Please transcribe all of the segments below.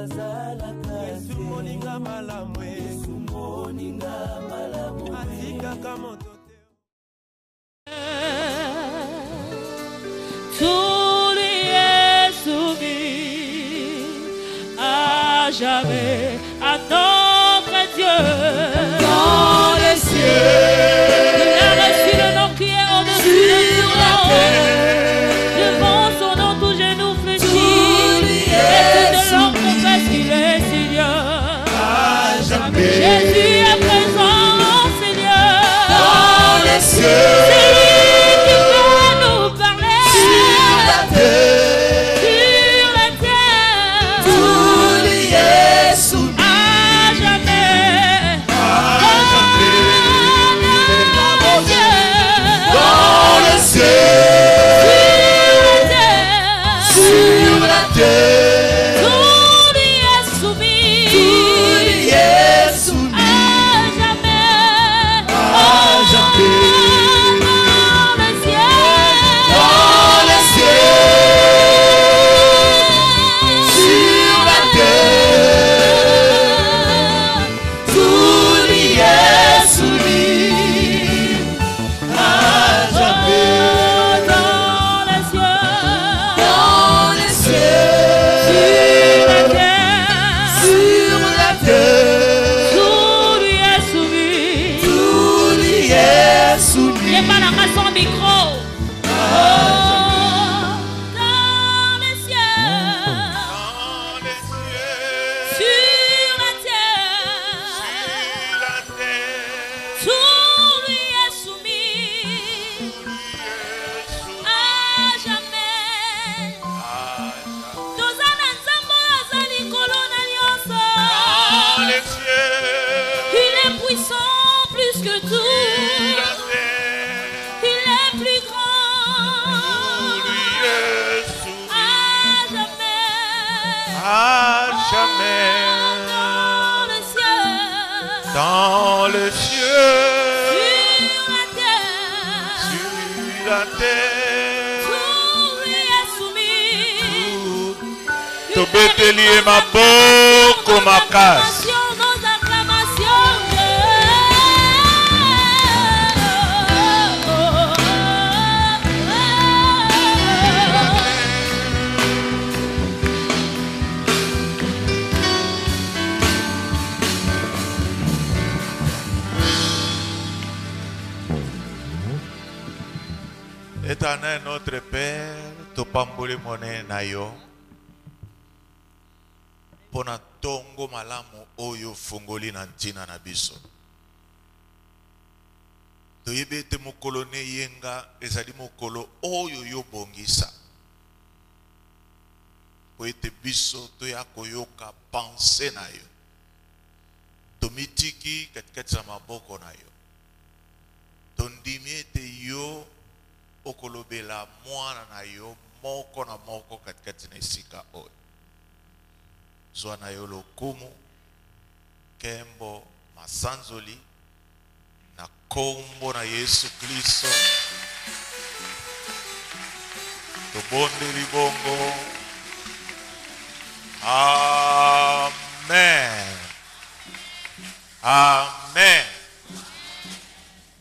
Yesu moninga malamwe, Yesu moninga malamwe, atika kama tout lui est soumis à jamais à notre Dieu dans les cieux. Il a reçu le nom qui est au-dessus de tout nom. Devant son nom tout genou fléchit et toute langue confesse qu'il est Seigneur à jamais. Jésus est présent, Seigneur, dans les cieux. Dans le ciel, sur la terre, tout lui est soumis. Tobeteli ma boko makasi. Éternel notre Père, topambole mone na yo pona tongo malamu oyo fungoli na ntina na biso. Toyebe te mokolo ne yenga ezali mokolo oyo yo bongisa. Po ete biso toya koyoka pense na yo. Tomitiki katikati za maboko na yo. Tondimi ete yo okolobela mwana na yo moko na moko katikati na esika oyo. Zwa na yo lokumu, kembo, masanzoli, na kombo na Yesu Kristo. Tobonde libongo. Amen. Amen.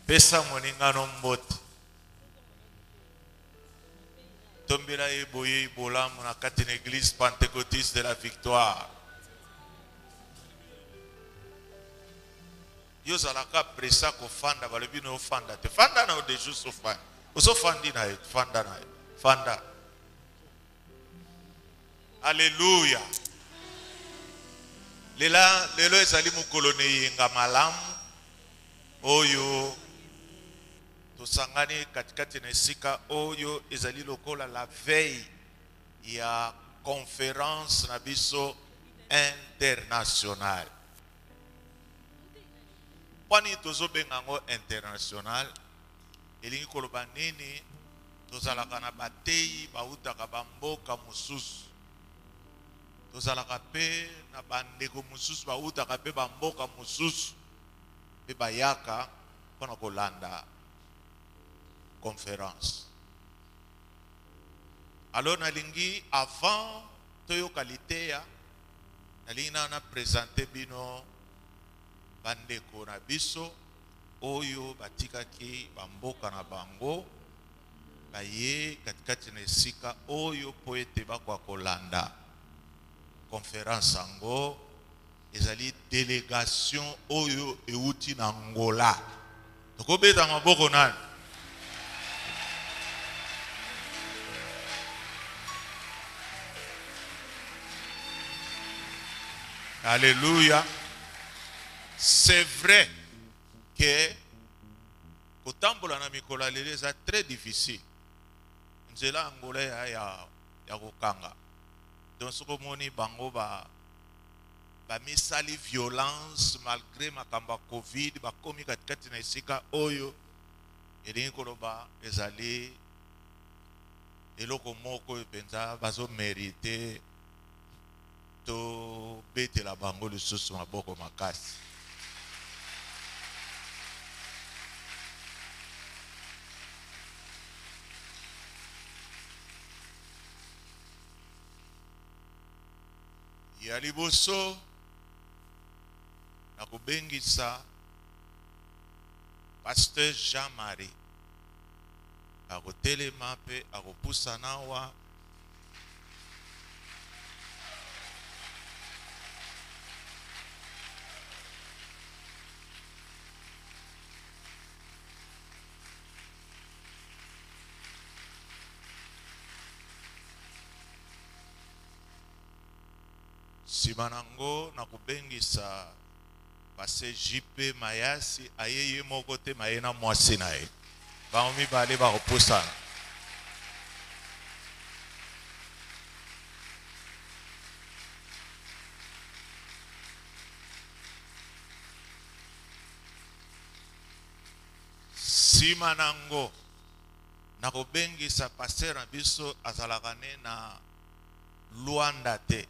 Pesa moningano mbote. Tombela eboye ibolamu na kati na église pentecôtiste de la victoire. Yo zalaka presa ko fanda balobi no fanda te fanda na de juste fanda. Oso fandi na et fanda na et fanda. Alléluia. Lelo ezali mukolo ne yenga malamu oyo tosangani katikati na esika oyo ezali lokola la veille ya conférence na biso internationale. Pani tozobenga ngo international elingi koloba nini tozalaka na bateyi bautaka bamboka mosusu. Tozalaka pe na bandeko mosusu bautaka pe bamboka mosusu pe bayaka mpona kolanda conférence. Alors nalingi avant toyo kaliteya Nalina na présenter bino bandeko na biso oyo batikaki bamboka na bango baye katikati na esika oyo po ete bakwa kolanda conférence yango ezali délégation oyo euti na Angola. Tokobeta maboko nani? Alléluia. C'est vrai que kotambola na mikolo lelo eza très difficile. Nzela Angola ya kokanga. Donc soko moni bango ba misali violence malgré makamba Covid bakomi katikati na esika oyo elingi koloba ezali eloko moko penza bazo mériter to betela bango lisusu maboko makasi. Ya liboso na kubengisa Pasteur Jean-Marie akotelema pe akopusa nawa simanango na kubengisa Pase JP Mayasi ayeye moko te mayena mwasi na ye bango mibale bakopusana. Simanango na kubengisa pasteur na biso azalakane na Luanda te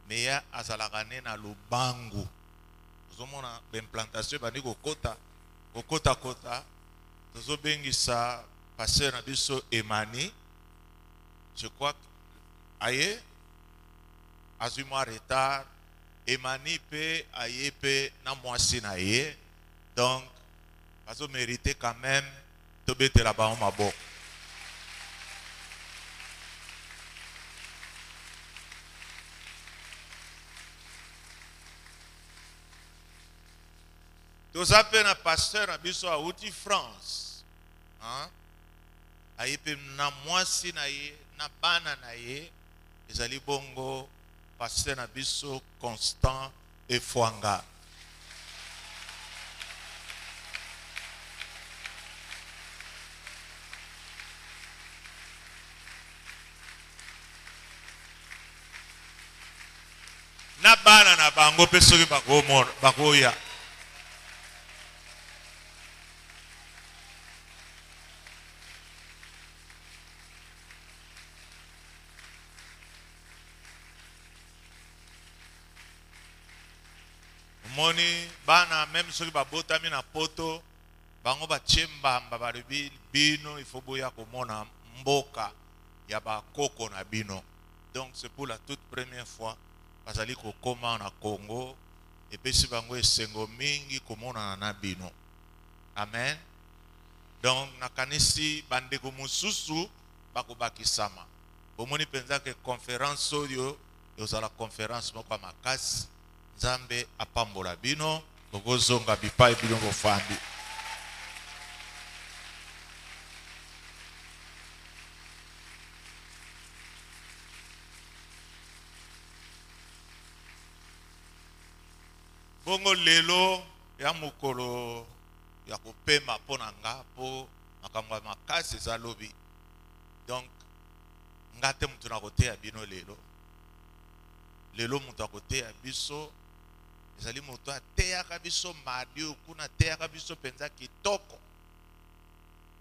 meya azalakane na Lubangu. Zomona b'implantation bandi kokota kota tozo bengisa pasteur na biso Emani. Je crois aye azui mwa retard Emani pe aye pe na mwasi na ye, donc bazo mériter quand même to betela bango maboko. Nous appelons un pasteur à biso à Outi France. Ayepe na mwasi na ye, na bana na ye, ezali bongo pasteur na biso Constant Efwanga. Na bana na bango pe soki bakoya. Moni bana même ceux qui babota mi na poto bango ba chembamba ba bino il faut boya komona mboka ya ba koko na bino. Donc c'est pour la toute première fois bazali ko koma na Congo et puis si bango esengo mingi komona na bino. Amen. Donc nakanisi bandeko mususu bakobakisama. Bomoni penza que conférence oyo ezala conférence moko makasi. Nzambe apambola bino bokozonga bipai bino bofandi. Bongo lelo ya mukolo ya kopema pona nga po makambo makasi eza lobi. Donc ngate mutu na kote ya bino lelo mutu akote ya biso ezali moto ateyaka biso madio kuna ateyaka biso penza kitoko.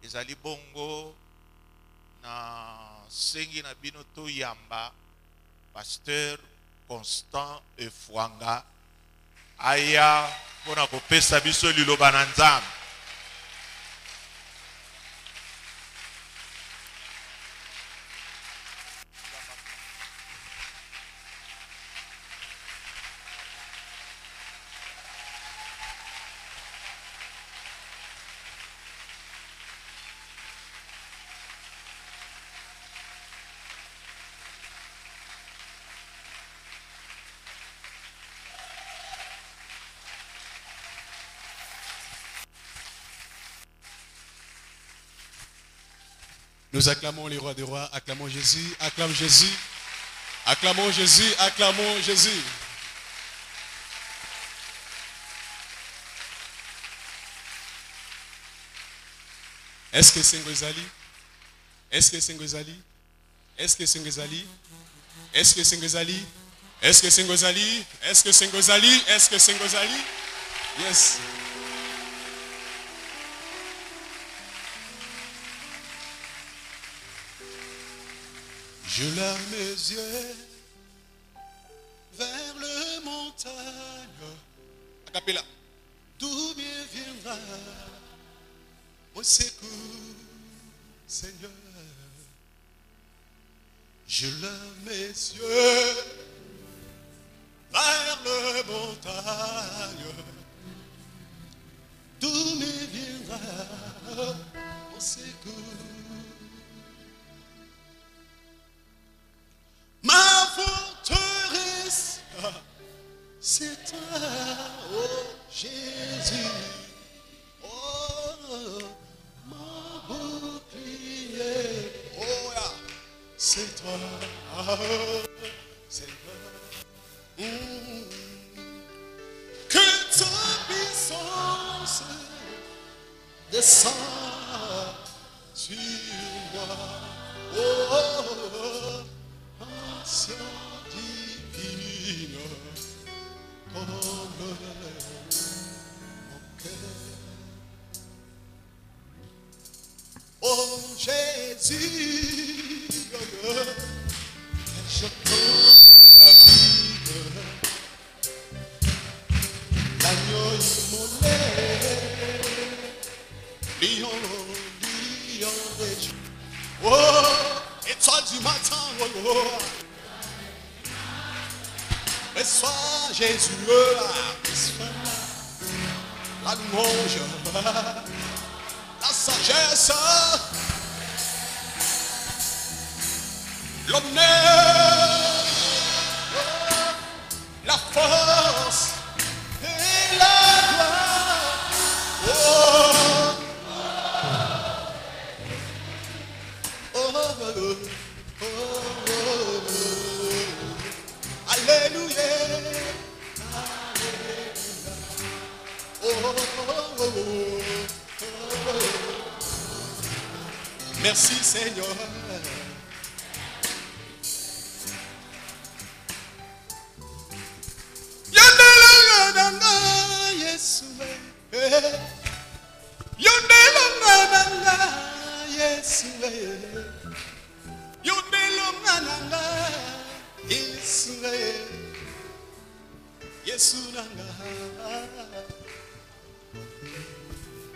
Ezali bongo na sengi na bino to yamba Pasteur Constant Efwanga aya pona kopesa biso liloba na Nzambe. Nous acclamons les rois des rois, acclamons Jésus, acclamons Jésus, acclamons Jésus, acclamons Jésus. Est-ce que c'est Ngozali? Est-ce que c'est Ngozali? Est-ce que c'est Ngozali? Est-ce que c'est Ngozali? Est-ce que c'est Ngozali? Est-ce que c'est Ngozali? Est-ce que c'est Ngozali? Yes. Je lève mes yeux vers le montagne. A cappella. D'où me viendra mon secours, Seigneur. Je lève mes yeux vers le montagne. D'où me viendra mon secours. Ma forteresse, c'est toi, oh Jésus. Oh, mon bouclier, oh yeah. C'est toi, Seigneur. Que ta puissance descende sur moi. Oh, ancien divine, comme mon cœur. Oh Jésus, je connais la vie, l'agneau immolé, lion de Dieu. Oh, étoile du matin, oh, oh. Reçois Jésus, la louange, la sagesse, l'honneur, la force et la gloire. Oh, oh, oh, oh, oh. Alléluia. Oh, oh, oh, oh. Merci Seigneur.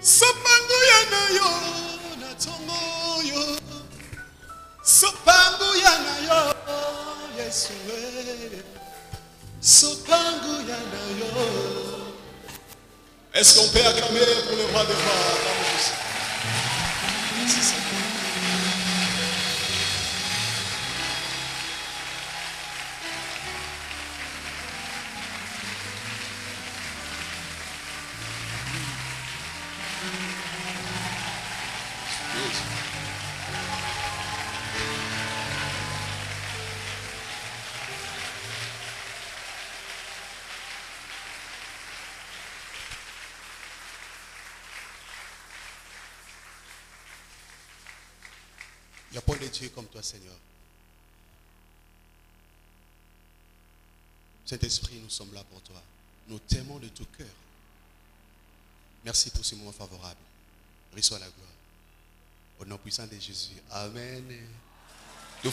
Sopangu yana yo na tongo yo. Sopangu yana yo Yesu. Sopangu yana yo. Est-ce qu'on peut acclamer pour le roi des rois? Merci Seigneur. Il n'y a pas de Dieu comme toi, Seigneur. Saint-Esprit, nous sommes là pour toi. Nous t'aimons de tout cœur. Merci pour ce moment favorable. Reçois la gloire. Au nom puissant de Jésus. Amen. Je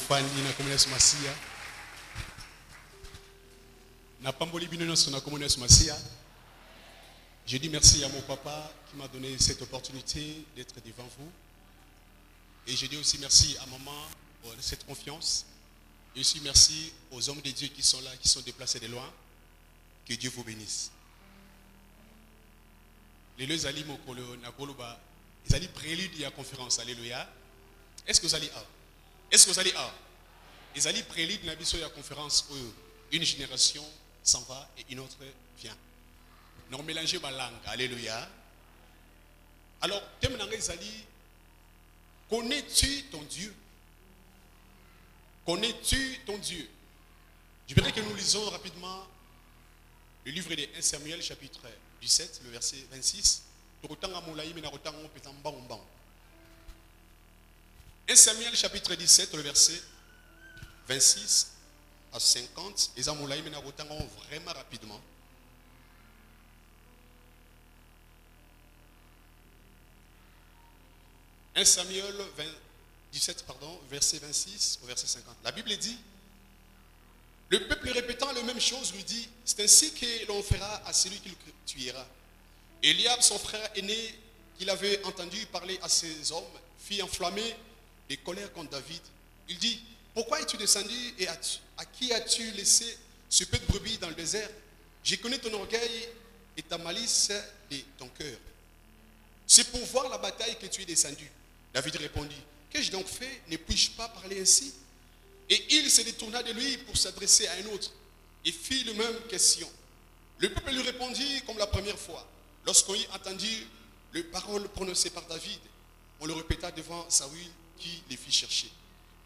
dis merci à mon papa qui m'a donné cette opportunité d'être devant vous. Et je dis aussi merci à maman pour cette confiance. Et aussi merci aux hommes de Dieu qui sont là, qui sont déplacés de loin. Que Dieu vous bénisse. Les ali mokolo na koloba, ils allaient prélude à la conférence. Alléluia. Est-ce que vous allez Est-ce que vous allez Ils allaient prélude à la conférence où une génération s'en va et une autre vient. Nous mélanger ma langue. Alléluia. Alors, thème ils allaient Connais-tu ton Dieu? Connais-tu ton Dieu? Je voudrais que nous lisons rapidement le livre de 1 Samuel chapitre 17, le verset 26. 1 Samuel chapitre 17, le verset 26 à 50. Et Zamoulaï mena vraiment rapidement. « 1 Samuel 17, verset 26 au verset 50. La Bible dit, le peuple répétant la même chose lui dit, c'est ainsi que l'on fera à celui qui le tuera. Eliab, son frère aîné, qu'il avait entendu parler à ces hommes, fit enflammer les colères contre David. Il dit, pourquoi es-tu descendu et à qui as-tu laissé ce peu de brebis dans le désert? Je connais ton orgueil et ta malice de ton cœur. C'est pour voir la bataille que tu es descendu. David répondit, qu'ai-je donc fait? Ne puis-je pas parler ainsi? Et il se détourna de lui pour s'adresser à un autre et fit la même question. Le peuple lui répondit comme la première fois. Lorsqu'on y entendit les paroles prononcées par David, on le répéta devant Saül qui les fit chercher.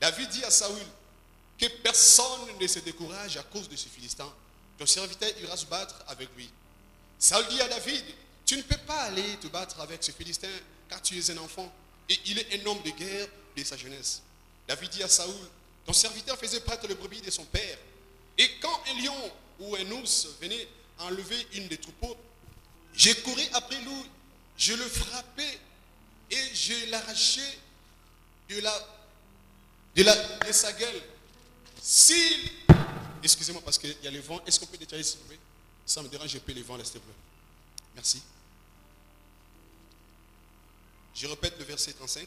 David dit à Saül, que personne ne se décourage à cause de ce Philistin. Ton serviteur ira se battre avec lui. Saül dit à David, tu ne peux pas aller te battre avec ce Philistin car tu es un enfant et il est un homme de guerre de sa jeunesse. David dit à Saül, ton serviteur faisait prêtre le brebis de son père. Et quand un lion ou un ours venait enlever une des troupeaux, j'ai couru après lui, je le frappais et je l'arrachais de sa gueule. Si, excusez-moi parce qu'il y a le vent, est-ce qu'on peut détailler s'il vous plaît? Ça me dérange un peu le vent, là s'il te plaît. Merci. Je répète le verset 35.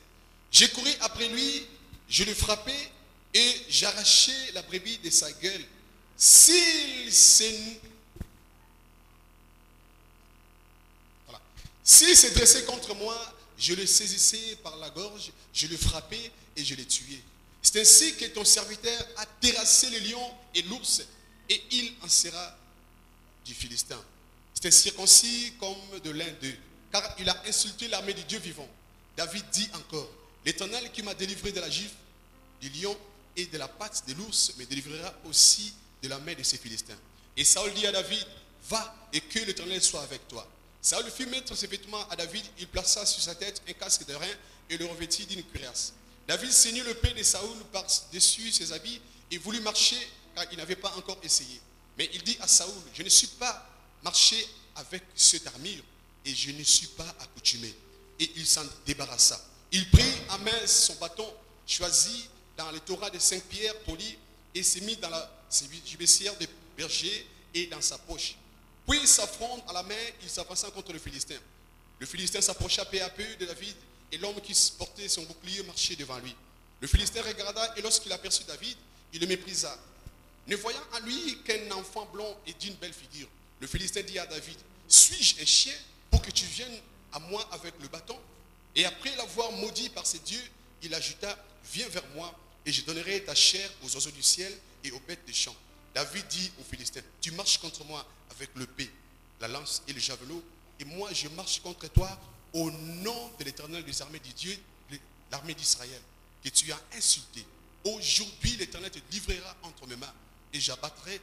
J'ai couru après lui, je le frappais et j'arrachais la brebis de sa gueule. S'il se dressait contre moi, je le saisissais par la gorge, je le frappais et je le tuais. C'est ainsi que ton serviteur a terrassé le lion et l'ours et il en sera du Philistin. C'était circoncis comme de l'un d'eux, car il a insulté l'armée du Dieu vivant. David dit encore, l'Éternel qui m'a délivré de la gifle du lion et de la patte de l'ours me délivrera aussi de la main de ces Philistins. Et Saül dit à David, va et que l'Éternel soit avec toi. Saül fit mettre ses vêtements à David, il plaça sur sa tête un casque de rein et le revêtit d'une cuirasse. David ceignit le pied de Saül par-dessus ses habits et voulut marcher car il n'avait pas encore essayé. Mais il dit à Saül, je ne suis pas marché avec cette armure et je ne suis pas accoutumé. Et il s'en débarrassa. Il prit en main son bâton, choisi dans le Torah de 5 pierres polies et s'est mis dans la gibecière de berger et dans sa poche. Puis sa fronde à la main, il s'avança contre le Philistin. Le Philistin s'approcha peu à peu de David et l'homme qui portait son bouclier marchait devant lui. Le Philistin regarda et lorsqu'il aperçut David, il le méprisa. Ne voyant en lui qu'un enfant blond et d'une belle figure, le Philistin dit à David, suis-je un chien pour que tu viennes à moi avec le bâton? Et après l'avoir maudit par ses dieux, il ajouta, viens vers moi et je donnerai ta chair aux oiseaux du ciel et aux bêtes des champs. David dit aux Philistins, tu marches contre moi avec l'épée, la lance et le javelot, et moi je marche contre toi au nom de l'Éternel des armées du Dieu, l'armée d'Israël, que tu as insulté. Aujourd'hui l'Éternel te livrera entre mes mains, et j'abattrai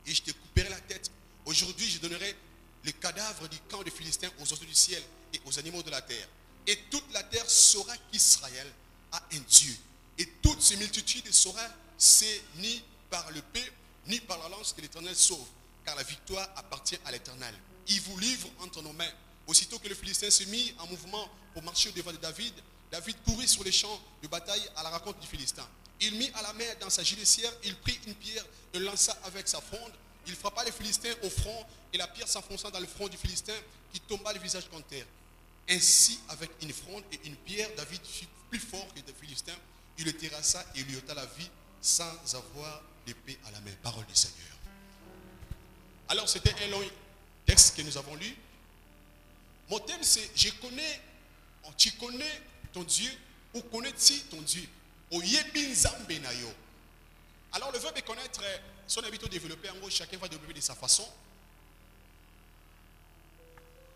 et je te couperai la tête. Aujourd'hui je donnerai le cadavre du camp des Philistins aux oiseaux du ciel et aux animaux de la terre. Et toute la terre saura qu'Israël a un Dieu. Et toute ces multitudes saura, c'est ni par l'épée, ni par la lance que l'Éternel sauve, car la victoire appartient à l'Éternel. Il vous livre entre nos mains. Aussitôt que le Philistin se mit en mouvement pour marcher au-devant de David, David courut sur les champs de bataille à la rencontre du Philistin. Il mit à la main dans sa gibecière, il prit une pierre et le lança avec sa fronde. Il frappa le Philistin au front et la pierre s'enfonça dans le front du Philistin qui tomba le visage contre terre. Ainsi, avec une fronde et une pierre, David fut plus fort que le Philistin. Il le terrassa et lui ôta la vie sans avoir l'épée à la main. Parole du Seigneur. Alors, c'était un long texte que nous avons lu. Mon thème, c'est « Tu connais ton Dieu ou connais-tu ton Dieu ?» Alors, le verbe connaître, son habitude développé, en gros, chacun va développer de sa façon.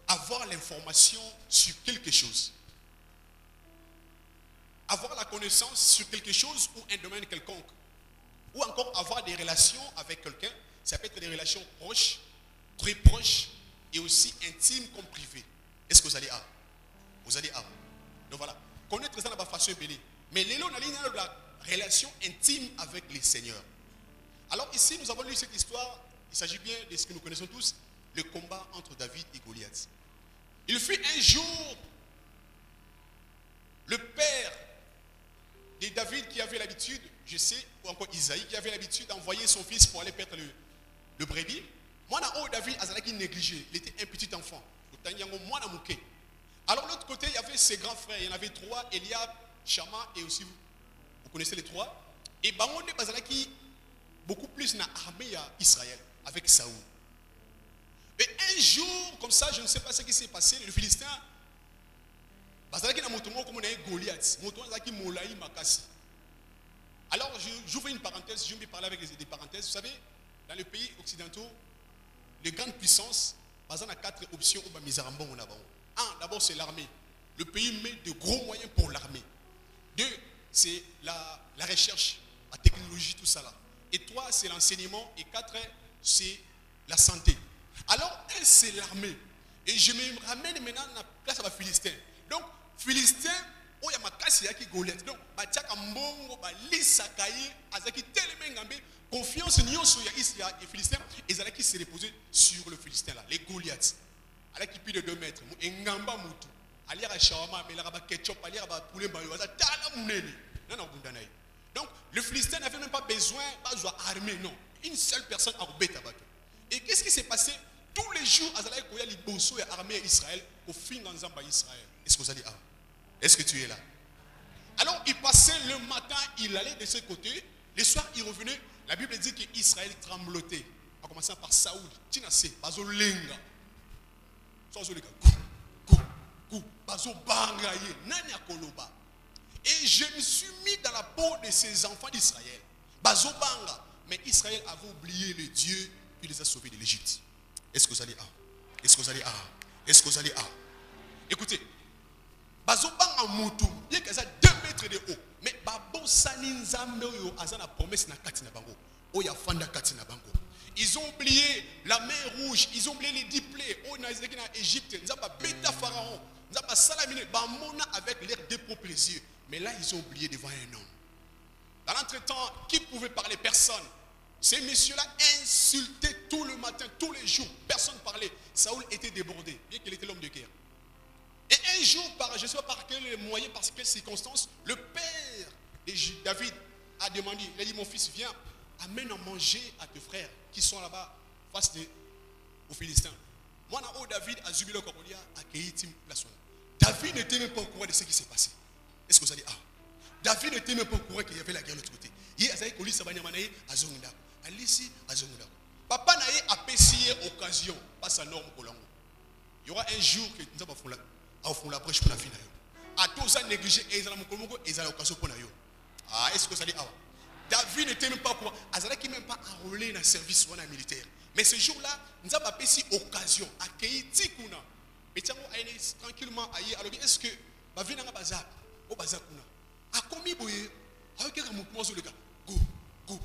Avoir l'information sur quelque chose. avoir la connaissance sur quelque chose ou un domaine quelconque. Ou encore avoir des relations avec quelqu'un. Ça peut être des relations proches, très proches et aussi intimes comme privées. Est-ce que vous allez à? Vous allez à? Donc voilà. Connaître ça n'a pas façon belé. Mais l'élo on a la relation intime avec les seigneurs. Alors ici, nous avons lu cette histoire. Il s'agit bien de ce que nous connaissons tous, le combat entre David et Goliath. Il fut un jour, le père de David qui avait l'habitude, je sais, ou encore Isaïe, qui avait l'habitude d'envoyer son fils pour aller perdre le brebis. Moi, David a négligé. Il était un petit enfant. Alors, de l'autre côté, il y avait ses grands frères. Il y en avait trois, Eliab, Shama et aussi, vous connaissez les trois. Et Bangonde Bazalaki, beaucoup plus dans l'armée à Israël, avec Saoul. Et un jour, comme ça, je ne sais pas ce qui s'est passé, le Philistin, Bazalaki na motomo comme on a Goliath, motomo Bazalaki Molaï Makasi. Alors, j'ouvre une parenthèse, je vais parler avec des parenthèses. Vous savez, dans les pays occidentaux, les grandes puissances, Bazan a 4 options au Bamizarambo. Un, d'abord, c'est l'armée. Le pays met de gros moyens pour l'armée. 2, c'est la recherche, la technologie, tout ça là. Et 3, c'est l'enseignement. Et 4, c'est la santé. Alors, 1, c'est l'armée. Et je me ramène maintenant à la place à la Philistin. Donc, Philistin, il y a ma casse qui Goliath. Donc, Batiaka Mbongo, Balisakaye, Azaki Telemengambe, confiance ni sur Israël et Philistin, et ils allaient se reposer sur le Philistin là, les Goliaths. Avec qui plus de 2 mètres, et Ngamba Moutou, aller à Shawama, mais là, ketchup, aller à poulet, donc, le Philistin n'avait même pas besoin d'armée, non. Une seule personne a roubé tabac. Et qu'est-ce qui s'est passé? Tous les jours, Azalaï Koya, les Bosso et l'armée Israël, au fin dans Zamba Israël. Est-ce que vous allez est-ce que tu es là? Alors, il passait le matin, il allait de ce côté. Le soir, il revenait. La Bible dit qu'Israël tremblotait. En commençant par Saoul, Tinasé, Bazo Lenga. Bazo Bangaye, Nanya Koloba. Et je me suis mis dans la peau de ces enfants d'Israël. Bazo Banga. Mais Israël avait oublié le Dieu qui les a sauvés de l'Égypte. Est-ce que vous allez est-ce que vous allez est-ce que vous allez écoutez. Bazo Banga Moutou, bien qu'ils aient 2 mètres de haut. Mais Babo Sanin Zambeyo Azana promesse na Katina Bango. Oya Fanda Katina Bango. Ils ont oublié la mer rouge, ils ont oublié les 10 plaies. On a été en Égypte, nous avons bêta pharaon, nous avons salamine, Bamona avec leurs 2 propres yeux. Mais là, ils ont oublié devant un homme. Dans l'entretemps, qui pouvait parler? Personne. Ces messieurs-là insultaient tout le matin, tous les jours. Personne ne parlait. Saoul était débordé, bien qu'il était l'homme de guerre. Et un jour, je ne sais pas par quel moyen, par quelles circonstances, le père de David a demandé, il a dit, mon fils, viens, amène à manger à tes frères qui sont là-bas face aux Philistins. Moi, David a jubile Korolia, a Keïtim, la sonne. David n'était même pas au courant de ce qui s'est passé. Est-ce que vous allez David n'était même pas au courant qu'il y avait la guerre de l'autre côté. Il y a des gens qui ont dit, Alici, papa n'a pas apprécié occasion, pas sa norme pour l'angle. Il y aura un jour que nous avons la prêche pour la vie. À tous ça négligé et ils ont l'occasion pour la vie. Est-ce que vous allez David n'était même pas au courant. Azalaki qui même pas enrôlé dans le service militaire. Mais ce jour-là, nous avons apprécié occasion. À Keïti Kuna. Mais tiens, tranquillement, alors est-ce que ma vie n'a pas bazar? Au bazar Kuna. A combien de temps? Avec un mouvement sur le gars. Go.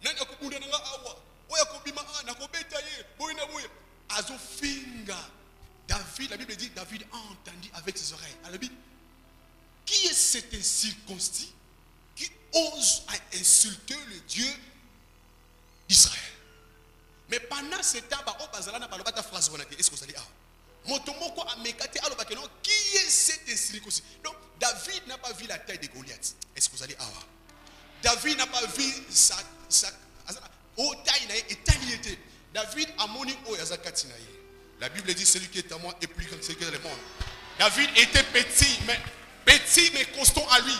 Nani akubunda nga awa. Oya kubima na kobetaye. Boina boya. Azofinga. David, la Bible dit, David a entendu avec ses oreilles. Alors, qui est cet incirconcis qui ose à insulter le Dieu d'Israël? Mais pendant ce temps, est-ce que vous allez qui est cet incirconcis? Donc, David n'a pas vu la taille de Goliath. Est-ce que vous allez David n'a pas vu sa taille et taille était. David a moni o yazakatinaye. La Bible dit celui qui est à moi est plus grand que celui qui est dans le monde. David était petit mais constant à lui.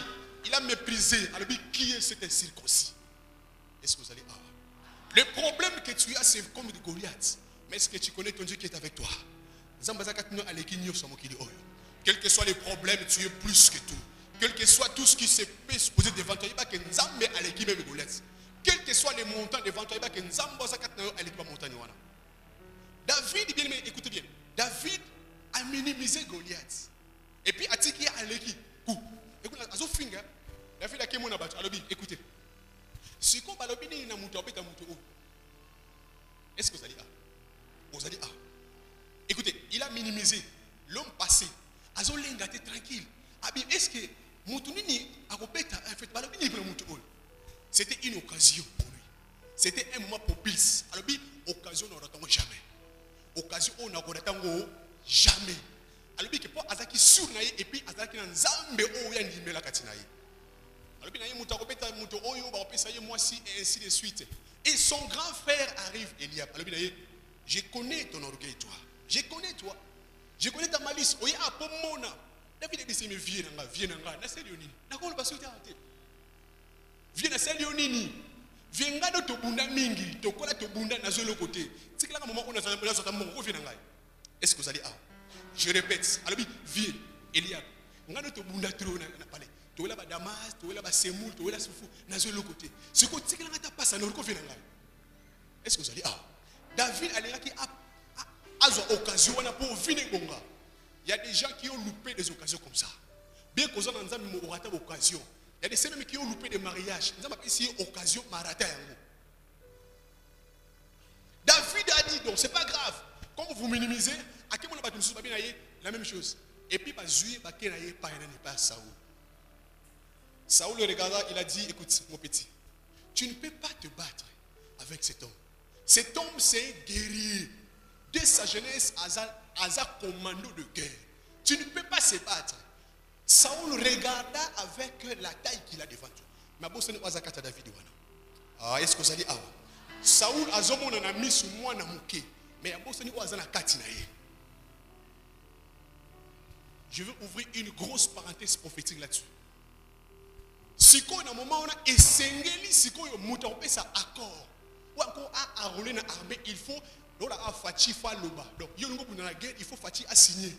Il a méprisé. Alors, qui est cet incirconcis? Est-ce que vous allez le problème que tu as, c'est comme de Goliath. Mais est-ce que tu connais ton Dieu qui est avec toi? Quels que soient les problèmes, tu es plus que tout. Quel que soit tout ce qui se peut se poser devant toi, quel que soit les montants devant toi, David, bien aimé, écoutez bien, David a minimisé Goliath. Et puis, Atiki a l'équipe. Écoute, azo finger. La fille qui mon abattu. Alors écoutez. Si qu'on balobi ni na muto beta muto. Est-ce que vous allez vous allez écoutez, il a minimisé l'homme passé. Azo lengate tranquille. Abi est-ce que muto ni akopeta en fait balobi ni pour muto. C'était une occasion pour lui. C'était un moment propice. Alors occasion n'aura jamais. Occasion on n'aura jamais. Alors que pour azaki sur naïe et puis azaki na nzambe o ya ndimela katinaï. Alors naïe muto akopeta muto oyo ba opesa ye moi si et ainsi de suite. Et son grand frère arrive Eliab. Alors naïe, je connais ton orgueil toi. Je connais toi. Je connais ta malice. Oya apomona. David dit c'est me viens nga na selionini. Na ko ba souti ate. Viens na selionini. Viens nga do to bunda mingi, to kola to bunda na zolo côté. C'est que là moment on a ça mon viens nga. Est-ce que vous allez je répète. Alors viens Eliab. Nga do to bunda trop na palais. To la ba Damas, to la ba Semoul, to la Soufou na zolo côté. Ce que tu nga ta passe na ko viens nga. Est-ce que vous allez David allait qui a occasion pour venir bonga. Il y a des gens qui ont loupé des occasions comme ça. Bien qu'on soit dans une occasion. Il y a des gens qui ont loupé des mariages. Nous avons ici occasion marata. David a dit donc c'est pas grave. Quand vous minimisez, à quel moment la même chose. Et puis pas Saoul. Saoul le regarda, il a dit écoute mon petit, tu ne peux pas te battre avec cet homme. Cet homme c'est un guerrier. Dès sa jeunesse, Asa commando de guerre. Tu ne peux pas se battre. Saoul regarda avec la taille qu'il a devant toi. Mais bon, ce n'est pas Zakata David. Est-ce que vous allez Saoul a zomo na mis sur moi na mouké. Mais bon, ce n'est pas Zakata. Je veux ouvrir une grosse parenthèse prophétique là-dessus. Si on a un moment où on a essayé, si on a monté ça accord, ou encore à rouler dans l'armée, il faut. Donc, il faut Fatih à signer.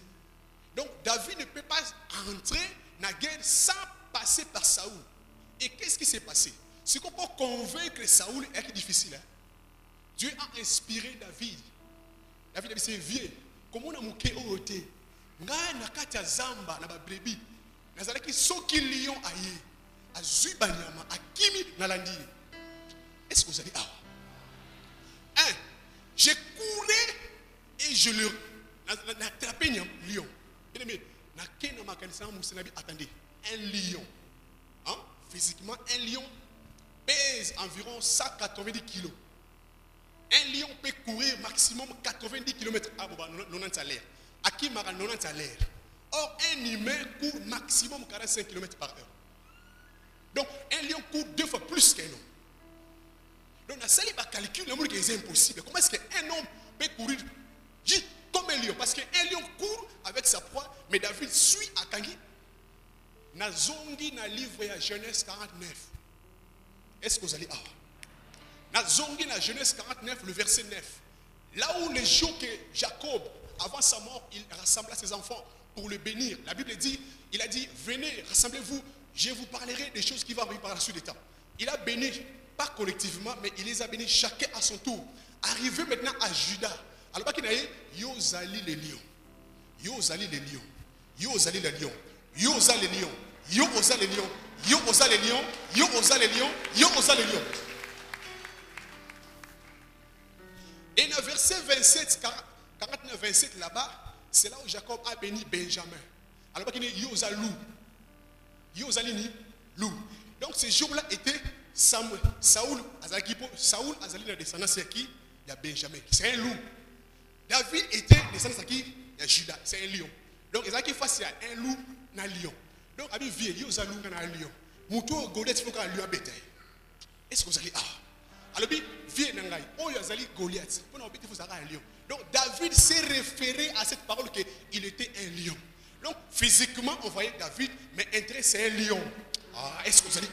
Donc, David ne peut pas entrer dans la guerre sans passer par Saoul. Et qu'est-ce qui s'est passé? Ce qu'on peut convaincre Saoul est difficile. Hein? Dieu a inspiré David. David a dit, vieux, comment on a mouké au côté? Nga na katia zamba na ba brebi. Na zalaki soki lion aye. A zubanyama, a kimi na landi. Est-ce que vous allez j'ai couru et je le attrapé un lion. Attendez, un lion. Hein? Physiquement, un lion pèse environ 190 kg. Un lion peut courir maximum 90 km à 90 à l'air. À qui m'a 90 à l'air. Or, un humain court maximum 45 km par heure. Donc, un lion court 2 fois plus qu'un homme. Donc, on a sali par calcul, c'est impossible. Comment est-ce qu'un homme peut courir comme un lion? Parce qu'un lion court avec sa proie, mais David suit à Kangi. Na zongi na livre ya Genèse 49. Est-ce que vous allez na zongi na Genèse 49, le verset 9. Là où les jours que Jacob, avant sa mort, il rassembla ses enfants pour le bénir. La Bible dit, il a dit, venez, rassemblez-vous, je vous parlerai des choses qui vont arriver par la suite des temps. Il a béni. Pas collectivement, mais il les a bénis chacun à son tour. Arrivé maintenant à Juda. Alors, qu'il y a Yozali les lions. Yozali les lions. Yozali les lions. Yozali les lions. Yozali les lions. Yozali les lions. Yozali les lions. Yozali les lions. Et dans le verset 27, 49-27 là-bas, c'est là où Jacob a béni Benjamin. Alors, qu'il y a Yozalou. Yozali ni loup. Donc, ce jour-là était Saoul Azali la descendance c'est qui? Il y a Benjamin, c'est un loup. David était descendance qui? Il y a Judas, c'est un lion. Donc il y a qui face à un loup, un lion. Donc Abi vieux, il y a un lion. Moutou Goliath, il faut qu'il y ait un bétail. Est-ce que vous allez alors vieux nangai, oh Azali Goliath, pour nous il faut un lion. Donc David s'est référé à cette parole qu'il était un lion. Donc physiquement on voyait David, mais intérêt c'est un lion. Est-ce que vous allez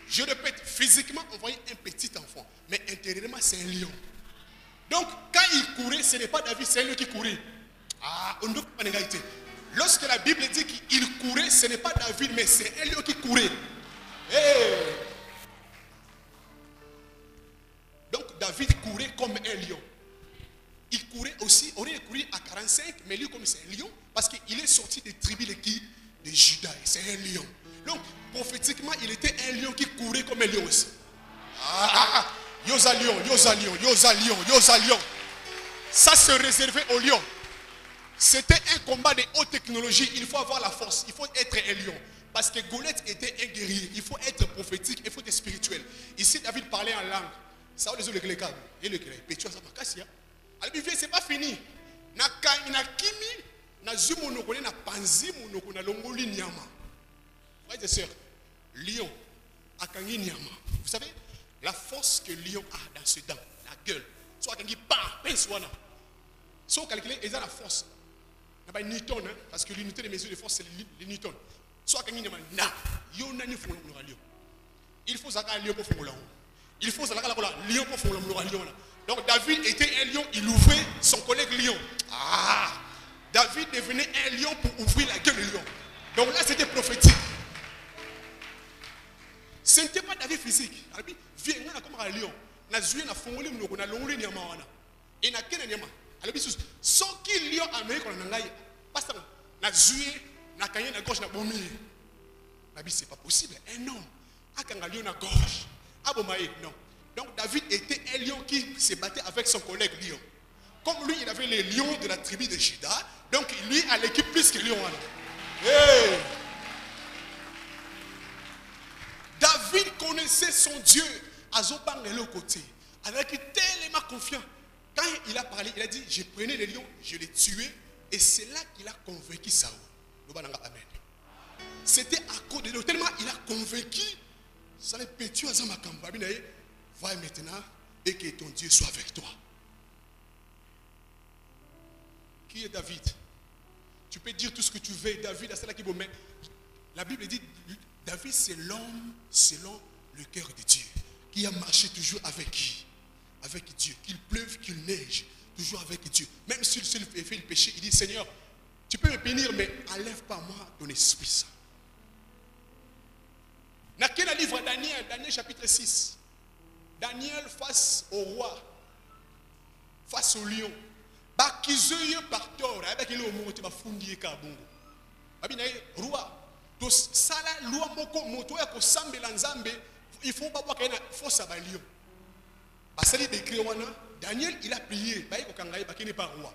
je répète, physiquement, on voyait un petit enfant, mais intérieurement, c'est un lion. Donc, quand il courait, ce n'est pas David, c'est un lion qui courait. On ne peut pas l'égalité. Lorsque la Bible dit qu'il courait, ce n'est pas David, mais c'est un lion qui courait. Hey! Donc, David courait comme un lion. Il courait aussi, au lieu de courir à 45, mais lui, comme c'est un lion, parce qu'il est sorti des tribus de qui? De Juda. C'est un lion. Donc, prophétiquement, il était un lion qui courait comme un lion aussi. Yosa lion, yosa lion, yosa lion, yosa lion. Ça se réservait aux lions. C'était un combat de haute technologie. Il faut avoir la force. Il faut être un lion. Parce que Goliath était un guerrier. Il faut être prophétique. Il faut être spirituel. Ici, David parlait en langue. Ça va les autres les câbles. Et le pétua ça passe. Alors, c'est pas fini. Na kimi, na zumonoko, na panzi monoko, na longoli nyama. Frères et sœurs, lion, akangi nyama. Vous savez, la force que lion a dans ses dents, la gueule. Soit akangi bam, pince wana. Soit calculer, ils ont la force. N'a pas Newton, hein, parce que l'unité de mesure de force, c'est le Newton. Soit akangi nyama, na, yo nani font le lion. Il faut zaka lion pour faire le lion. Il faut zaka la lion pour faire le lion. Donc David était un lion, il ouvrait son collègue lion. David devenait un lion pour ouvrir la gueule du lion. Donc là, c'était prophétique. Ce n'était pas David physique. Viens, on a comme un lion. On a joué, on a fongolé, on a longolé, on a longolé. Et on a quel animal? Alors, ce qui lion américain, on a pas ça. On a joué, on a gagné la gorge, on a bombé. C'est pas possible. Un homme a un lion à gorge. Non. Donc David était un lion qui se battait avec son collègue lion. Comme lui, il avait les lions de la tribu de Juda. Donc lui a l'équipe plus que lion. Hey! David connaissait son Dieu à Zoban de l'autre côté. Avec tellement confiant. Quand il a parlé, il a dit, je prenais les lions, je les tuais. Et c'est là qu'il a convaincu Saoul. Amen. C'était à cause de lui. Tellement il a convaincu. Ça les pétu à Zamakamba. Va maintenant et que ton Dieu soit avec toi. Qui est David? Tu peux dire tout ce que tu veux. David, c'est là qui vous met. La Bible dit David, c'est l'homme selon le cœur de Dieu, qui a marché toujours avec qui? Avec Dieu. Qu'il pleuve, qu'il neige, toujours avec Dieu. Même s'il fait le péché, il dit Seigneur, tu peux me bénir, mais enlève pas moi ton esprit saint. Dans quel livre? Daniel chapitre 6. Daniel face au roi, face au lion. Bakizoye par tort, avec le mot tu vas fouiller kabongo. Abinaye roi, to sala loi moko moto ya ko sambela nzambe, il faut pas voir qu'il y a force à lion. Basali décrit wana, Daniel il a prié, bayi ko kangaye bakini par roi.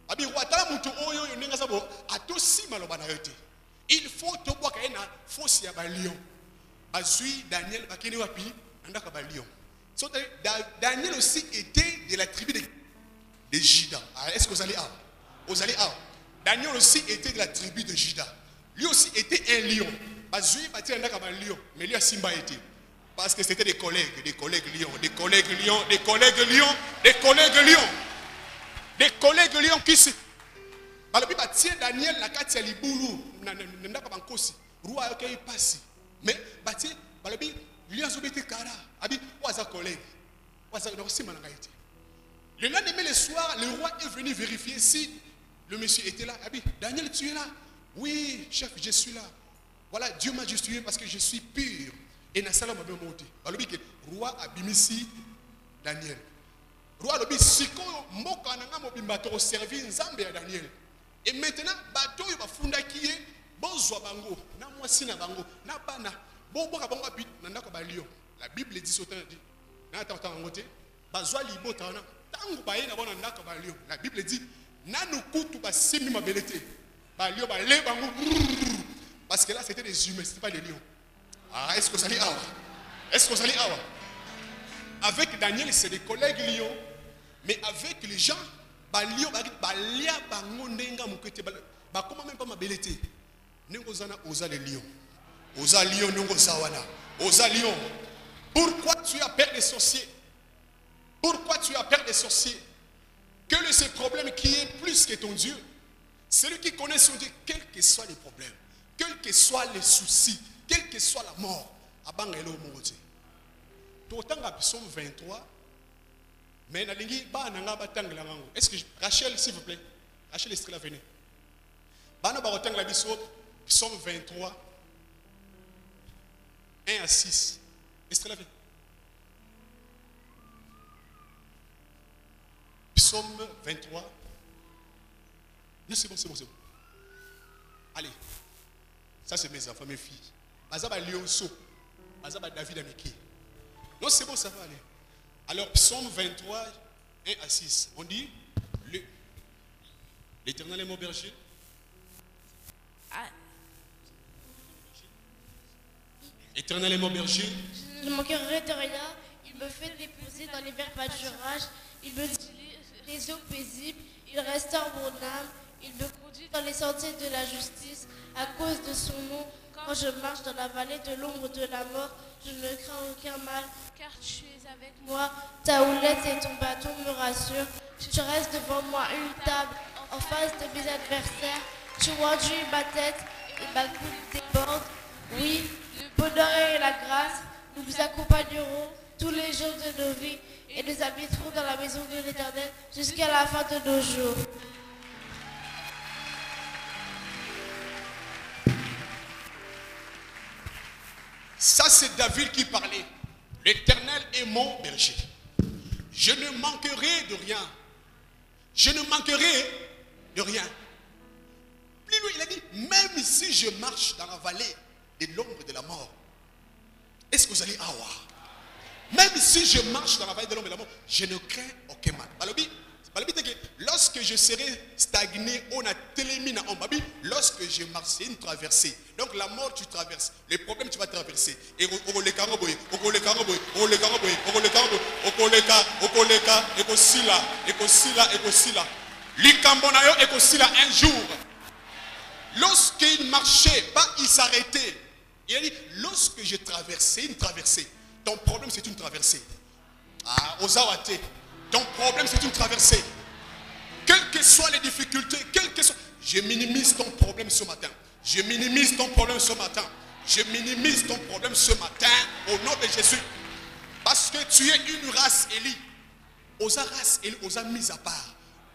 Abi roi ta mutu oyo yo nenga sabo atosi maloba na yote. Il faut to voir qu'il y a force ya lion. Azui Daniel bakini wapi andaka ba lion. Daniel aussi était de la tribu de Juda. Est-ce que vous allez à? Vous allez à? Daniel aussi était de la tribu de Juda. Lui aussi était un lion. Bazui bâti andaka ba lion, mais lui a Simba été. Parce que c'était des collègues lions, des collègues lions, des collègues lions, des collègues lions qui se. Balobi bâti Daniel la katia libulu ndaka bankosi. Roi ok passe. Mais bâti balobi lui a zobété kara. Abi waza collègue. Waza aussi manangaïti. Le lendemain le soir, le roi est venu vérifier si le monsieur était là. Abi Daniel, tu es là? Oui, chef, je suis là. Voilà, Dieu m'a juste tué parce que je suis pur. Et Nassala m'a bien monté. Balobi que roi a bimisi Daniel. Roi lobi siko mboka nanga mobimbato servi nzambe ya Daniel. Et maintenant bato yo bafunda kiye bozwa bango na mwasi na bango na bana boboka bango bit nanda ko ba lion. La Bible dit sautant dit na ta ngote bazwa libota na tangu baye na bona ndaka ba lion. La Bible dit nanu kutu ba simi mabelete ba lion ba le bango parce que là c'était des humains, c'était pas des lions. Est-ce que ça allait à? Est-ce que ça allait à? Avec Daniel, c'est des collègues lions, mais avec les gens, bah lion, bah lia bango ndenga mukete, bah comment même pas ma belleté. Nengozana osa les lions, osa lion nengozawana, osa lion. Pourquoi tu as peur des sorciers? Pourquoi tu as peur des sorciers? Quel est ce problème qui est plus que ton Dieu? Celui qui connaît son Dieu, quels que soient les problèmes, quels que soient les soucis, quelle que soit la mort, abangelo mogote. Totanga psaume 23. Mais nalingi ba nanga batangela ngango. Est-ce que Rachel s'il vous plaît? Rachel est là venez. Bana ba otangela biso psaume 23 1 à 6. Est-ce que là Psaume 23. Non, c'est bon, c'est bon, c'est bon. Allez. Ça, c'est mes enfants, mes filles. Bazaba Lionso. Bazaba David Amiki. Non, c'est bon, ça va aller. Alors, Psaume 23, 1 à 6. On dit, l'Éternel est mon berger. Éternel est mon berger. Je ne manquerai de rien. Il me fait déposer dans les verts pâturages. Il me dirige les eaux paisibles. Il restaure mon âme. Il me conduit dans les sentiers de la justice à cause de son nom. Quand je marche dans la vallée de l'ombre de la mort, je ne crains aucun mal, car tu es avec moi. Ta houlette et ton bâton me rassurent. Tu restes devant moi une table en face de mes adversaires. Tu enduis ma tête et ma coupe déborde. Oui, le bonheur et la grâce, nous vous accompagnerons tous les jours de nos vies et nous habiterons dans la maison de l'Éternel jusqu'à la fin de nos jours. Ça, c'est David qui parlait. L'Éternel est mon berger. Je ne manquerai de rien. Je ne manquerai de rien. Plus loin, il a dit, même si je marche dans la vallée de l'ombre de la mort, est-ce que vous allez avoir? Même si je marche dans la vallée de l'ombre de la mort, je ne crains aucun mal. Lorsque je serai stagné, on a téléminé en Babi, lorsque je marche, c'est une traversée. Donc la mort, tu traverses. Les problèmes, tu vas traverser. Et un jour, lorsqu'il marchait, pas il s'arrêtait. Il a dit, lorsque je traversais, une traversée. Ton problème, c'est une traversée. Ah, Ozawate. Ton problème, c'est une traversée. Quelles que soient les difficultés, je minimise ton problème ce matin. Je minimise ton problème ce matin. Je minimise ton problème ce matin au nom de Jésus. Parce que tu es une race Élie. Osa race Élie, osa mise à part.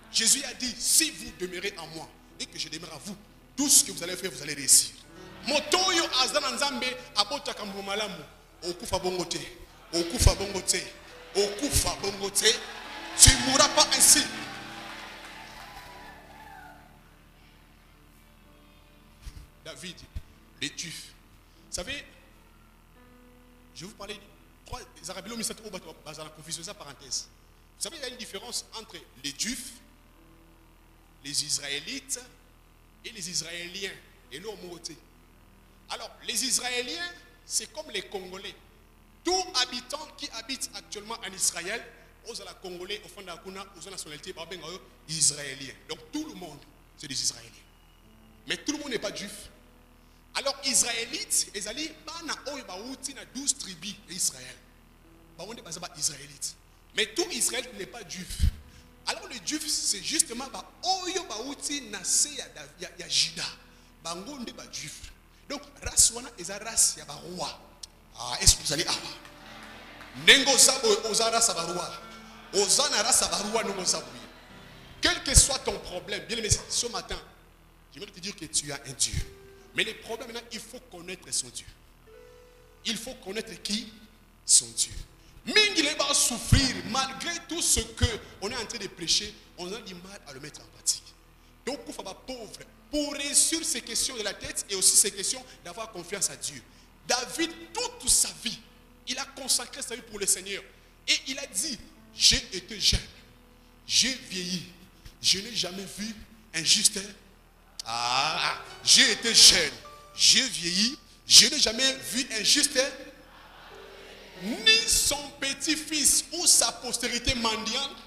Jésus a dit, si vous demeurez en moi et que je demeure à vous, tout ce que vous allez faire, vous allez réussir. Motoyo azana nzambe abota kamumalamu. Okufa bongote. Okufa bongote. Okufa bongote. Tu ne mourras pas ainsi. David, les Juifs. Vous savez, je vais vous parler de trois Arabilo Misat Obato Bazana confusion ça parenthèse. Vous savez, il y a une différence entre les Juifs, les Israélites et les Israéliens. Et l'homme. Alors, les Israéliens, c'est comme les Congolais. Tout habitant qui habite actuellement en Israël, aux Congolais, au fond de la Kuna, aux nationalités, israéliens. Donc tout le monde, c'est des Israéliens. Mais tout le monde n'est pas juif. Alors, Israélites, ils allaient, il y a 12 tribus d'Israël. Israélites. Mais tout Israël n'est pas juif. Alors, le juif, c'est justement, Juda. Juif. Donc, race wana est la race ya roi. Ah, est-ce que vous allez avoir? Nengo zabo ozara sabarua. Ozana race sabarua nengo zabo. Quel que soit ton problème, bien aimé, ce matin, j'aimerais te dire que tu as un Dieu. Mais les problèmes maintenant, il faut connaître son Dieu. Il faut connaître qui? Son Dieu. Mingi les va souffrir malgré tout ce qu'on est en train de prêcher, on a du mal à le mettre en pratique. Donc, il faut pas pauvre. Pour réussir ces questions de la tête et aussi ces questions d'avoir confiance à Dieu. David, toute sa vie, il a consacré sa vie pour le Seigneur. Et il a dit, j'ai été jeune, j'ai vieilli, je n'ai jamais vu un juste. J'ai été jeune, j'ai vieilli, je n'ai jamais vu un juste. Ni son petit-fils ou sa postérité mendiante.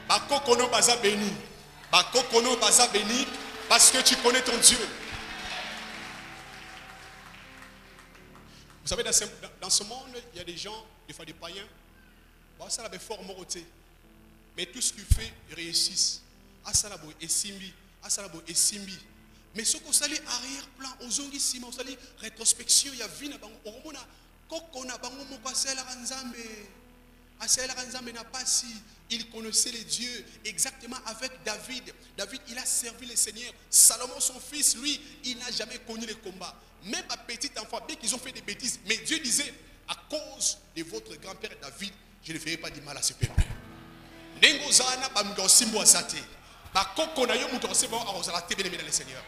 Bakokono baza béni. Bakokono baza béni. Parce que tu connais ton Dieu. Vous savez, dans ce monde, il y a des gens, des fois des païens, ça l'avait fort moroté. Mais tout ce qu'ils font, ils réussissent. Asalabo et Simbi, Asalabo et Simbi. Mais ce qu'on s'allait arrière-plan, aux zongi sima, on s'allait rétrospection, il y a vie, on il connaissait les dieux exactement avec David. David, il a servi le Seigneur. Salomon, son fils, lui, il n'a jamais connu les combats. Même à petit enfant, bien qu'ils ont fait des bêtises. Mais Dieu disait, à cause de votre grand-père David, je ne ferai pas du mal à ce peuple. Nengo zana ba muto simbo azate. Ba koko na yo muto simbo arozala te bien le Seigneur.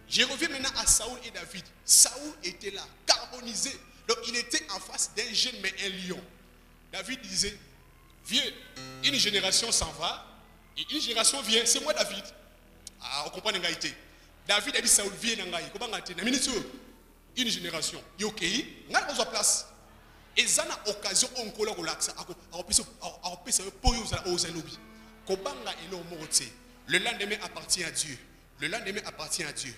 Je reviens maintenant à Saoul et David. Saoul était là, carbonisé. Donc il était en face d'un jeune mais un lion. David disait, viens, une génération s'en va et une génération vient. C'est moi David. Ah, on comprend l'égalité. David a dit Saoul, viens n'angaï. Comment on a dit? Une génération. Il ok, on a besoin de place. Et ça a occasion on colle au lac. Le lendemain appartient à Dieu. Le lendemain appartient à Dieu.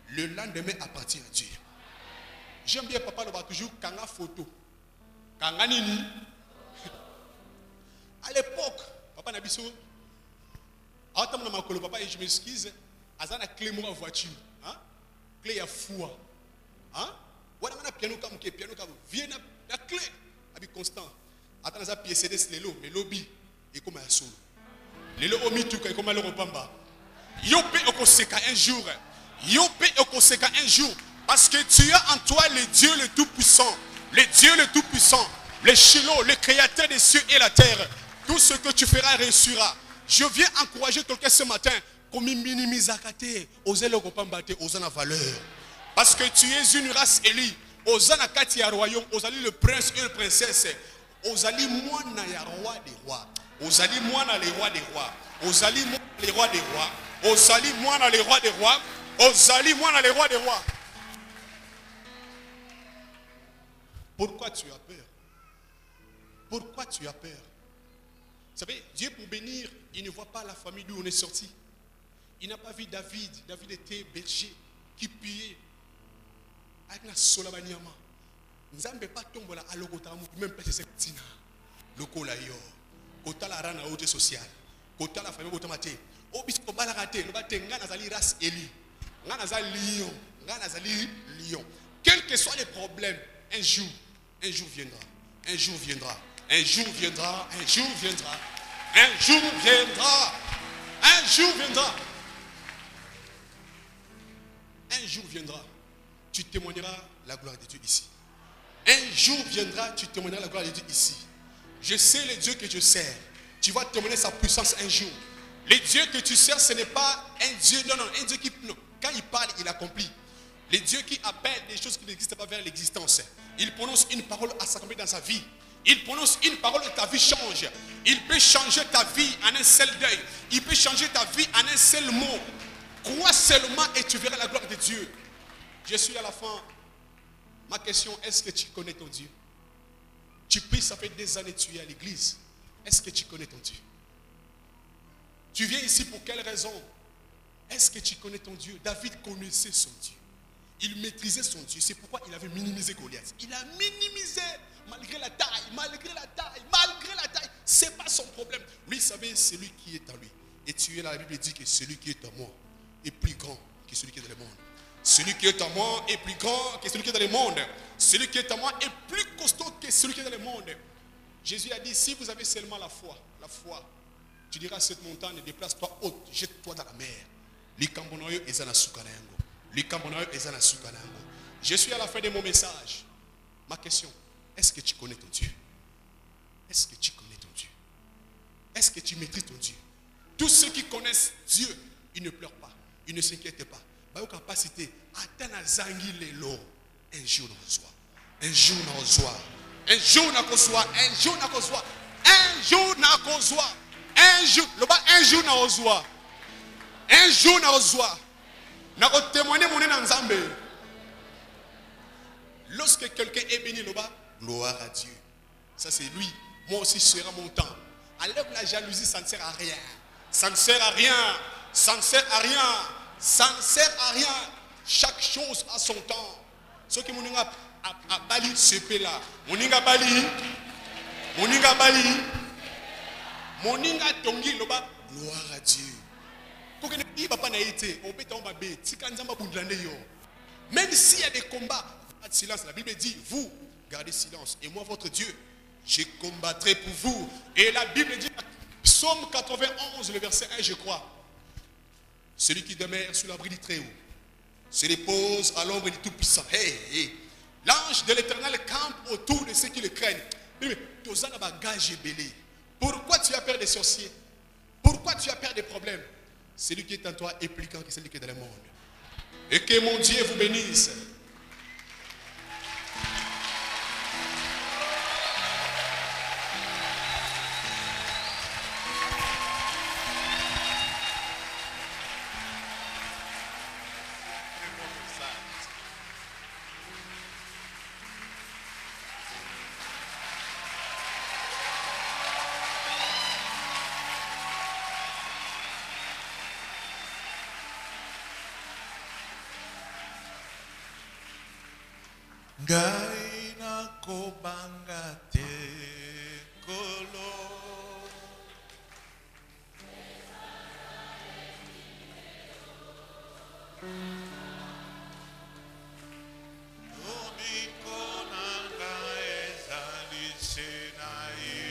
Le lendemain appartient à Dieu. J'aime bien papa le bat toujours kanga photo. Kanga nini. À l'époque, papa Nabiso, papa et je m'excuse, azana clé moi voiture, hein? Clé à foi. Hein? Voilà on a piano comme viens la clé avec constant. Attends ça pièce CD c'est le mais lobby et comme un solo. Le omi tout comme le repamba. Yopé okoseka un jour. Yopé okoseka un jour. Parce que tu as en toi le Dieu le Tout-Puissant. Le Dieu le Tout-Puissant. Le Shiloh, le Créateur des cieux et la terre. Tout ce que tu feras réussira. Je viens encourager quelqu'un ce matin. Comme minimise à kate. Osez le repambate. Osez la valeur. Parce que tu es une race élue. Osez la kati ya royaume. Osez le prince et la princesse. Osez moi na ya roi des rois. Osez moi na les rois des rois. Osez moi les rois des rois. Osez moi na les rois des rois. Osez moi na les rois des rois. Pourquoi tu as peur? Pourquoi tu as peur? Vous savez, Dieu pour bénir, il ne voit pas la famille d'où on est sorti. Il n'a pas vu David. David était berger qui pillait avec la solabaniama. Nous n'avons pas tombé à l'okotamu, même pas c'est tina. Lokola yo. Kota la rana haute sociale. Kota la famille automatique. Obis ko bala raté, no ba tenga na zali race élie. Ngana zali lion, ngana zali lion. Quels que soient les problèmes, un jour viendra. Un jour viendra. Un jour viendra. Un jour viendra. Un jour viendra. Un jour viendra. Un jour viendra. Tu témoigneras la gloire de Dieu ici. Un jour viendra, tu témoigneras la gloire de Dieu ici. Je sais le Dieu que je sers. Tu vas témoigner sa puissance un jour. Le Dieu que tu sers, ce n'est pas un Dieu. Non, un Dieu qui. Non. Quand il parle, il accomplit. Le Dieu qui appelle des choses qui n'existent pas vers l'existence. Il prononce une parole à s'accomplir dans sa vie. Il prononce une parole et ta vie change. Il peut changer ta vie en un seul deuil. Il peut changer ta vie en un seul mot. Crois seulement et tu verras la gloire de Dieu. Je suis à la fin. Ma question, est-ce que tu connais ton Dieu? Tu pries, ça fait des années que tu es à l'église. Est-ce que tu connais ton Dieu? Tu viens ici pour quelle raison? Est-ce que tu connais ton Dieu? David connaissait son Dieu. Il maîtrisait son Dieu. C'est pourquoi il avait minimisé Goliath. Il a minimisé malgré la taille, malgré la taille, malgré la taille. Ce n'est pas son problème. Lui, il savait celui qui est en lui. Et tu es là, la Bible dit que celui qui est en moi est plus grand que celui qui est dans le monde. Celui qui est en moi est plus grand que celui qui est dans le monde. Celui qui est en moi est plus costaud que celui qui est dans le monde. Jésus a dit, si vous avez seulement la foi, tu diras à cette montagne, déplace-toi haute, jette-toi dans la mer. Je suis à la fin de mon message. Ma question, est-ce que tu connais ton Dieu? Est-ce que tu connais ton Dieu? Est-ce que tu maîtrises ton Dieu? Tous ceux qui connaissent Dieu, ils ne pleurent pas, ils ne s'inquiètent pas. Capacité, un jour n'a reçoit. Un jour n'a reçoit. Un jour n'a reçoit. Un jour n'a reçoit. Un jour n'a reçoit. Un jour, un jour n'a reçoit. Un jour n'a reçoit. N'a pas témoigné mon Nzambe. Lorsque quelqu'un est béni, gloire à Dieu. Ça c'est lui. Moi aussi sera mon temps. Enlève la jalousie, ça ne sert à rien. Ça ne sert à rien. Ça ne sert à rien. Ça ne sert à rien. Chaque chose a son temps. Ce qui moninga a bali ce pe là. Moninga bali. Moninga bali. Moninga tongi loba. Gloire à Dieu. Même s'il y a des combats, pas de silence. La Bible dit, vous gardez silence. Et moi, votre Dieu, je combattrai pour vous. Et la Bible dit, Psaume 91, le verset 1, je crois. Celui qui demeure sous l'abri du Très-Haut se repose à l'ombre du Tout-Puissant. Hey, hey. L'ange de l'Éternel campe autour de ceux qui le craignent. Pour Pourquoi tu as peur des sorciers? Pourquoi tu as peur des problèmes? Celui qui est en toi est plus grand que celui qui est dans le monde. Et que mon Dieu vous bénisse. Ngai na kobanga te kolo Omiko na ngai ezali se na ye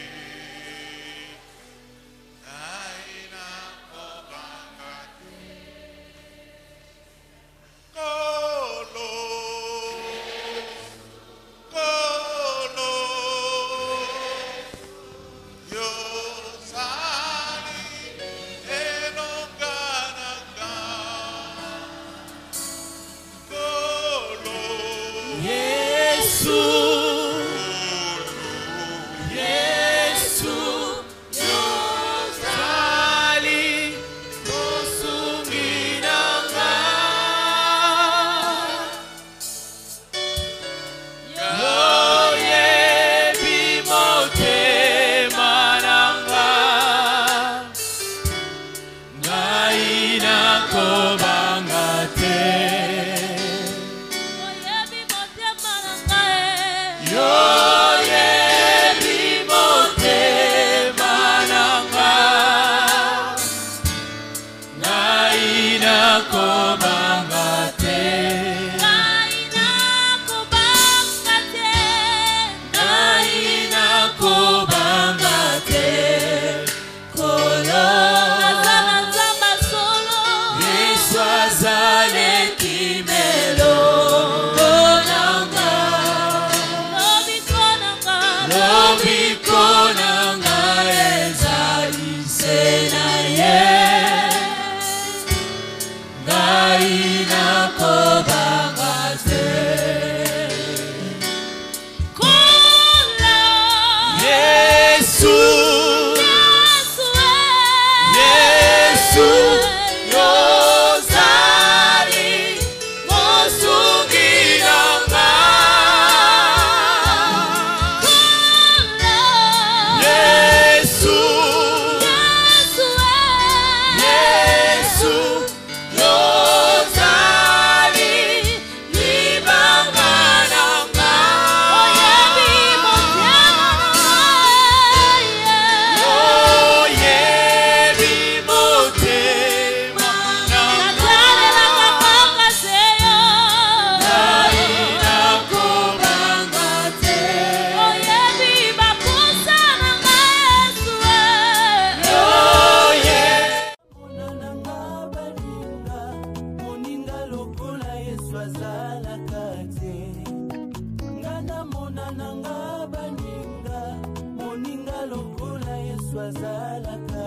Ngai na kobanga te kolo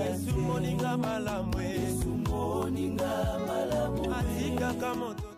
Yesu moninga malamu, Yesu moninga malamu, atika kamoto.